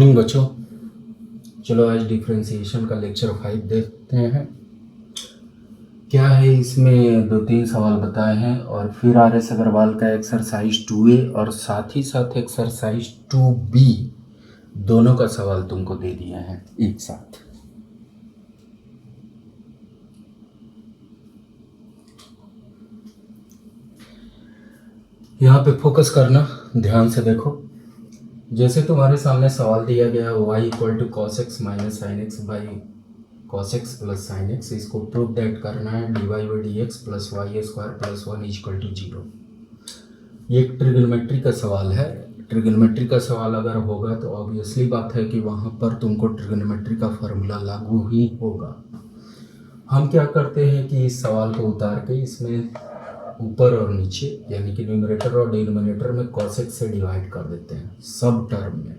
Morning बच्चों, चलो आज डिफरेंशिएशन का लेक्चर 5 देखते हैं। क्या है इसमें 2-3 सवाल बताए हैं और फिर RS अग्रवाल का एक्सरसाइज 2A और साथ ही साथ एक्सरसाइज 2B दोनों का सवाल तुमको दे दिया है एक साथ। यहाँ पे फोकस करना, ध्यान से देखो। जैसे तुम्हारे सामने सवाल दिया गया है y = cos x minus sine x by cos x plus sine x, इसको प्रूव दैट करना है dy/dx प्लस y² प्लस 1 = 0। ये एक ट्रिग्नोमेट्री का सवाल है। ट्रिग्नोमेट्री का सवाल अगर होगा तो ऑब्वियसली बात है कि वहाँ पर तुमको ट्रिग्नोमेट्री का फार्मूला लागू ही होगा। हम क्या करते हैं कि इस सवाल को उतार के इसमें ऊपर और नीचे यानी कि न्यूमरेटर और डिनोमिनेटर में cos x से डिवाइड कर देते हैं सब टर्म में।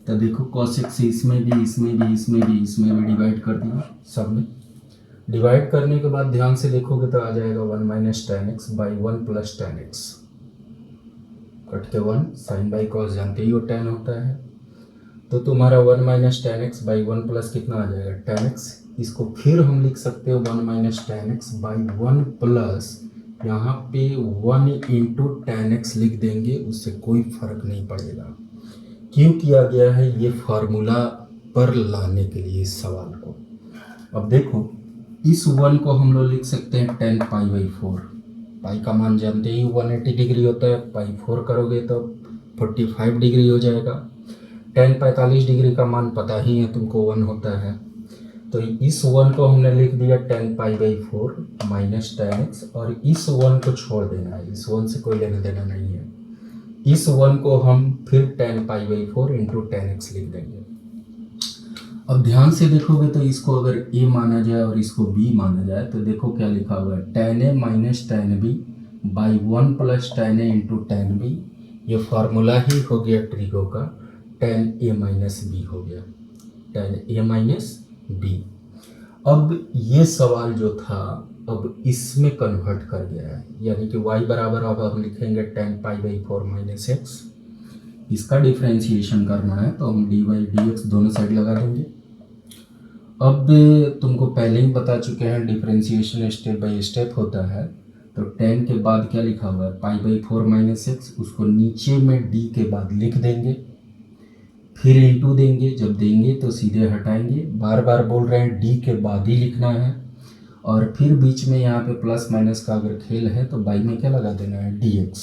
तो देखो cos x से इसमें भी डिवाइड कर दिया सब में। डिवाइड करने के बाद ध्यान से देखोगे तो आ जाएगा 1 - tan x by 1 + tan x, cut के 1 sin बाई cos जानते ही वो tan होता है। तो तुम्हारा 1 - tan x बाई 1 प्लस कितना आ जाएगा tan x। इसको फिर हम लिख सकते हो 1 - tan x बाई 1 प्लस यहाँ पे 1 × tan x लिख देंगे, उससे कोई फर्क नहीं पड़ेगा। क्यों किया गया है ये फार्मूला पर लाने के लिए इस सवाल को। अब देखो इस 1 को हम लोग लिख सकते हैं tan π/4। पाई का मान जानते ही 180 डिग्री होता है, पाई 4 करोगे तो 45 डिग्री हो जाएगा। tan 45 डिग्री का मान पता ही है तुमको 1 होता है। तो इस 1 को हमने लिख दिया tan π/4 माइनस tan x और इस 1 को छोड़ देना है, इस 1 से कोई लेना देना नहीं है। इस 1 को हम फिर tan π/4 × tan x लिख देंगे। अब ध्यान से देखोगे तो इसको अगर a माना जाए और इसको b माना जाए तो देखो क्या लिखा हुआ है tan a minus tan b by 1 + tan a × tan b। ये फार्मूला ही हो गया ट्रिगो का, tan a माइनस b हो गया, tan a माइनस b। अब ये सवाल जो था अब इसमें कन्वर्ट कर गया है, यानी कि y बराबर अब हम लिखेंगे tan π/4 माइनस x। इसका डिफ्रेंशिएशन करना है तो हम dy/dx दोनों साइड लगा देंगे। अब तुमको पहले ही बता चुके हैं डिफ्रेंशिएशन स्टेप बाय स्टेप होता है। तो tan के बाद क्या लिखा हुआ है π/4 माइनस x, उसको नीचे में d के बाद लिख देंगे, फिर इंटू देंगे। जब देंगे तो सीधे हटाएंगे, बार बार बोल रहे हैं डी के बाद ही लिखना है। और फिर बीच में यहाँ पे प्लस माइनस का अगर खेल है तो बाई में क्या लगा देना है dx।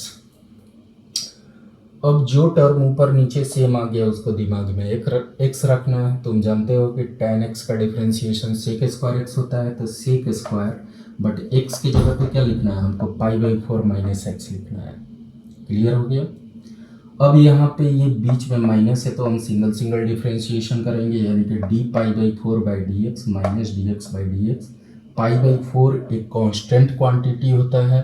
अब जो टर्म ऊपर नीचे सेम आ गया उसको दिमाग में x रखना है। तुम जानते हो कि tan x का डिफ्रेंशिएशन sec² x होता है, तो sec², बट x की जगह पे क्या लिखना है हमको π/4 माइनस x लिखना है। क्लियर हो गया। अब यहाँ पे ये बीच में माइनस है तो हम सिंगल डिफ्रेंशिएशन करेंगे, यानी कि d π/4/dx माइनस dx/dx। π/4 एक कांस्टेंट क्वांटिटी होता है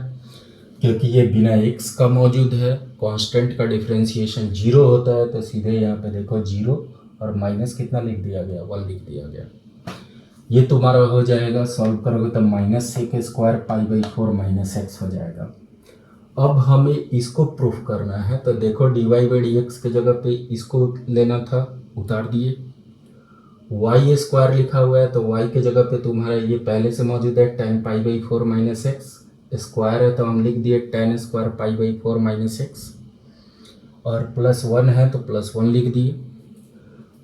क्योंकि ये बिना x का मौजूद है। कांस्टेंट का डिफ्रेंशिएशन 0 होता है, तो सीधे यहाँ पे देखो 0 और माइनस कितना लिख दिया गया 1 लिख दिया गया। ये तुम्हारा हो जाएगा, सॉल्व करोगे तो माइनस sec² π/4 माइनस x हो जाएगा। अब हमें इसको प्रूफ करना है तो देखो dy/dx के जगह पे इसको लेना था, उतार दिए। y² लिखा हुआ है तो y के जगह पे तुम्हारा ये पहले से मौजूद है tan π/4 माइनस x, स्क्वायर है तो हम लिख दिए tan² π/4 माइनस x, और प्लस 1 है तो प्लस 1 लिख दिए।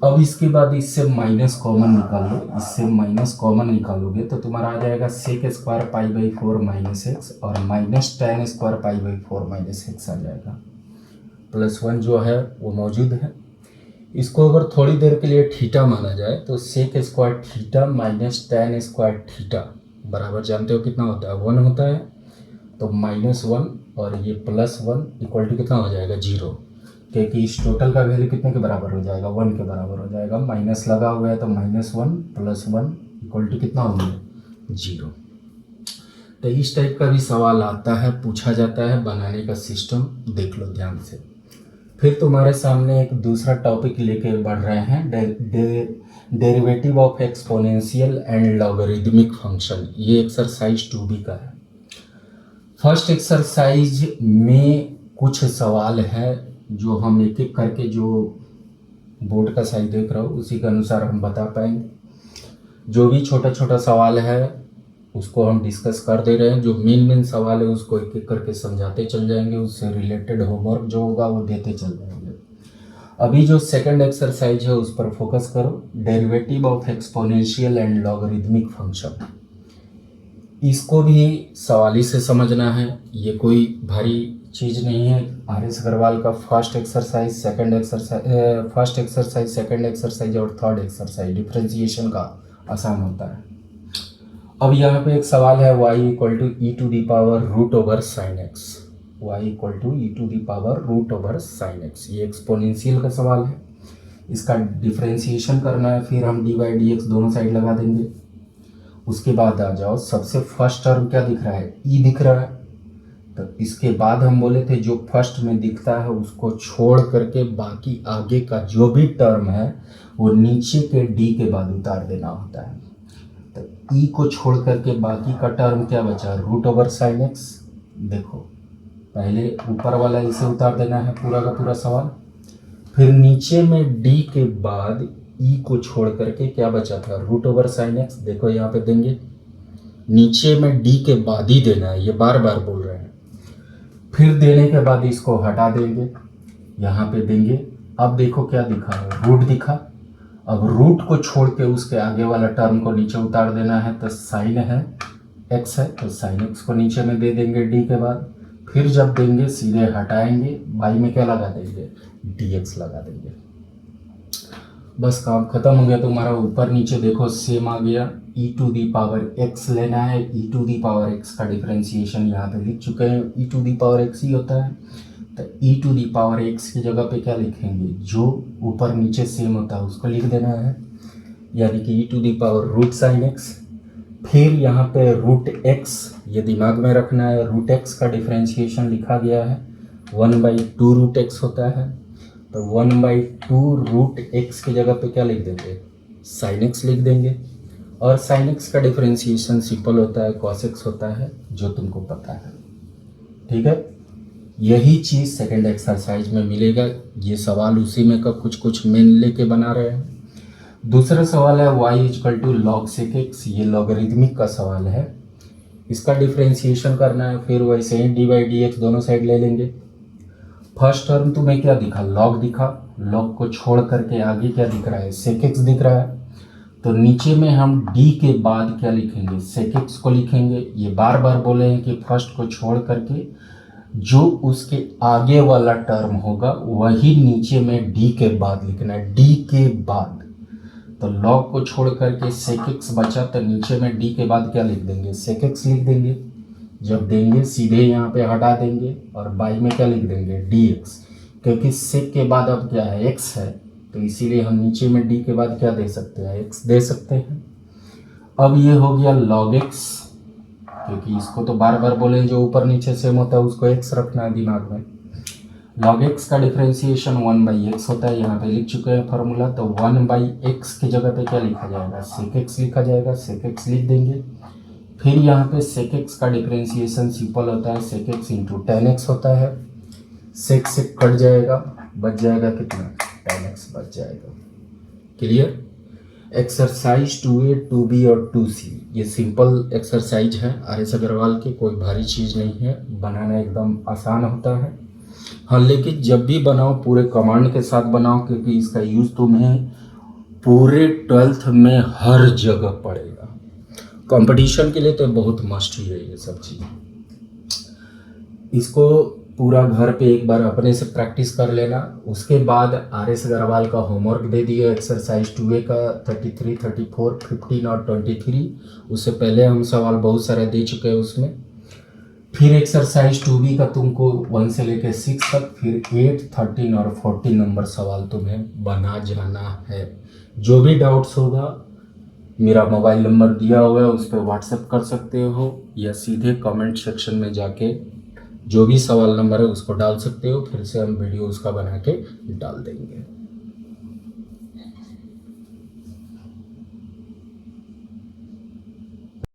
अब इसके बाद इससे माइनस कॉमन निकालो, इससे माइनस कॉमन निकालोगे तो तुम्हारा आ जाएगा sec² π/4 माइनस x और माइनस tan² π/4 माइनस x आ जाएगा। प्लस 1 जो है वो मौजूद है। इसको अगर थोड़ी देर के लिए थीटा माना जाए तो sec² theta minus tan² theta बराबर जानते हो कितना होता है 1 होता है। तो -1 और ये +1 = कितना हो जाएगा 0, क्योंकि इस टोटल का वैल्यू कितने के बराबर हो जाएगा 1 के बराबर हो जाएगा। माइनस लगा हुआ है तो -1 + 1 = कितना हो गया 0। तो इस टाइप का भी सवाल आता है, पूछा जाता है। बनाने का सिस्टम देख लो ध्यान से। फिर तुम्हारे सामने एक दूसरा टॉपिक लेके बढ़ रहे हैं, derivative of exponential and logarithmic function. ये एक्सरसाइज 2B का है। फर्स्ट एक्सरसाइज में कुछ सवाल है जो हम एक एक करके जो बोर्ड का साइज देख रहा हूँ, उसी के अनुसार हम बता पाएंगे। जो भी छोटा छोटा सवाल है उसको हम डिस्कस कर दे रहे हैं, जो मेन सवाल है उसको एक एक करके समझाते चल जाएंगे, उससे रिलेटेड होमवर्क जो होगा वो देते चल जाएंगे। अभी जो सेकंड एक्सरसाइज है उस पर फोकस करो, derivative of exponential and logarithmic function. इसको भी सवाली से समझना है, ये कोई भारी चीज़ नहीं है। आर.एस. अग्रवाल का फर्स्ट एक्सरसाइज, सेकंड एक्सरसाइज और थर्ड एक्सरसाइज डिफरेंशिएशन का आसान होता है। अब यहाँ पे एक सवाल है y equal to e to the power root over sine x, y equal to e to the power root over sine x. ये एक्सपोनेंशियल का सवाल है, इसका डिफरेंशिएशन करना है, फिर हम डी बाई डी एक्स दोनों साइड लगा देंगे। उसके बाद आ जाओ, सबसे फर्स्ट टर्म क्या दिख रहा है, ई दिख रहा है। तो इसके बाद हम बोले थे जो फर्स्ट में दिखता है उसको छोड़ करके बाकी आगे का जो भी टर्म है वो नीचे के डी के बाद उतार देना होता है। तो ई को छोड़ करके बाकी का टर्म क्या बचा, रूट ओवर साइन एक्स। देखो पहले ऊपर वाला इसे उतार देना है पूरा का पूरा सवाल, फिर नीचे में डी के बाद ई को छोड़ करके क्या बचा था, रूट ओवर साइन एक्स। देखो यहाँ पे देंगे, नीचे में डी के बाद ही देना है, ये बार बार बोल रहे हैं। फिर देने के बाद इसको हटा देंगे, यहाँ पे देंगे। अब देखो क्या दिखा है, रूट दिखा। अब रूट को छोड़ के उसके आगे वाला टर्म को नीचे उतार देना है, तो साइन है एक्स है, तो साइन एक्स को नीचे में दे देंगे डी के बाद। फिर जब देंगे सीधे हटाएंगे, बाई में क्या लगा देंगे, डी एक्स लगा देंगे। बस काम खत्म हो गया तुम्हारा। ऊपर नीचे देखो सेम आ गया। ई टू दी पावर एक्स लेना है, ई टू दी पावर एक्स का डिफरेंशिएशन यहाँ पे लिख चुके हैं, ई टू दी पावर एक्स ही होता है। तो ई टू दी पावर एक्स की जगह पे क्या लिखेंगे, जो ऊपर नीचे सेम होता है उसको लिख देना है, यानी कि e to the power root sine x. फिर यहाँ पे रूट एक्स, ये दिमाग में रखना है, रूट एक्स का डिफरेंशिएशन लिखा गया है 1/2 रूट एक्स होता है। तो 1/2 रूट एक्स की जगह पे क्या लिख देंगे, साइन एक्स लिख देंगे। और साइन एक्स का डिफरेंशिएशन सिंपल होता है, कॉस एक्स होता है, जो तुमको पता है। ठीक है, यही चीज़ सेकंड एक्सरसाइज में मिलेगा। ये सवाल उसी में का कुछ मेन लेके बना रहे हैं। दूसरा सवाल है y equal to log sec x, ये लॉगरिथमिक का सवाल है, इसका डिफरेंशिएशन करना है। फिर वैसे ही डी बाई डी एक्स दोनों साइड ले लेंगे। फर्स्ट टर्म तुम्हें क्या दिखा, लॉग दिखा। लॉग को छोड़ करके आगे क्या दिख रहा है, सेक एक्स दिख रहा है। तो नीचे में हम डी के बाद क्या लिखेंगे, सेक एक्स को लिखेंगे। ये बार बार बोले हैं कि फर्स्ट को छोड़ करके जो उसके आगे वाला टर्म होगा वही नीचे में डी के बाद लिखना है, डी के बाद। तो लॉग को छोड़ करके सेक एक्स बचा, तो नीचे में डी के बाद क्या लिख देंगे, सेक एक्स लिख देंगे। जब देंगे सीधे यहाँ पे हटा देंगे और बाई में क्या लिख देंगे, डी एक्स, क्योंकि सेक के बाद अब क्या है, एक्स है, तो इसीलिए हम नीचे में डी के बाद क्या दे सकते हैं, एक्स दे सकते हैं। अब ये हो गया लॉग एक्स, क्योंकि इसको तो बार बार बोले जो ऊपर नीचे सेम होता है उसको एक्स रखना है दिमाग में। लॉग एक्स का डिफरेंशिएशन 1/x होता है, यहाँ पे लिख चुके हैं फार्मूला। तो 1/x की जगह पे क्या लिखा जाएगा, सेक एक्स लिखा जाएगा, सेक एक्स लिख देंगे। फिर यहाँ पे सेक एक्स का डिफरेंशिएशन सिंपल होता है, sec x into tan x होता है। सेक से कट जाएगा, बच जाएगा कितना, टेन एक्स बच जाएगा। क्लियर। एक्सरसाइज 2A 2B और 2C ये सिंपल एक्सरसाइज है आर.एस. अग्रवाल की, कोई भारी चीज़ नहीं है, बनाना एकदम आसान होता है। हाँ, लेकिन जब भी बनाओ पूरे कमांड के साथ बनाओ, क्योंकि इसका यूज़ तुम्हें पूरे 12th में हर जगह पड़ेगा। कंपटीशन के लिए तो बहुत मस्ट ही है ये सब चीज़। इसको पूरा घर पे एक बार अपने से प्रैक्टिस कर लेना। उसके बाद आर.एस. अग्रवाल का होमवर्क दे दिया एक्सरसाइज 2A का 33, 34, 15 और 23। उससे पहले हम सवाल बहुत सारे दे चुके हैं उसमें। फिर एक्सरसाइज 2B का तुमको 1 से लेकर 6 तक, फिर 8, 13 और 14 नंबर सवाल तुम्हें बना जाना है। जो भी डाउट्स होगा मेरा मोबाइल नंबर दिया हुआ है, उस पर व्हाट्सएप कर सकते हो, या सीधे कमेंट सेक्शन में जाके जो भी सवाल नंबर है उसको डाल सकते हो। फिर से हम वीडियो उसका बना के डाल देंगे।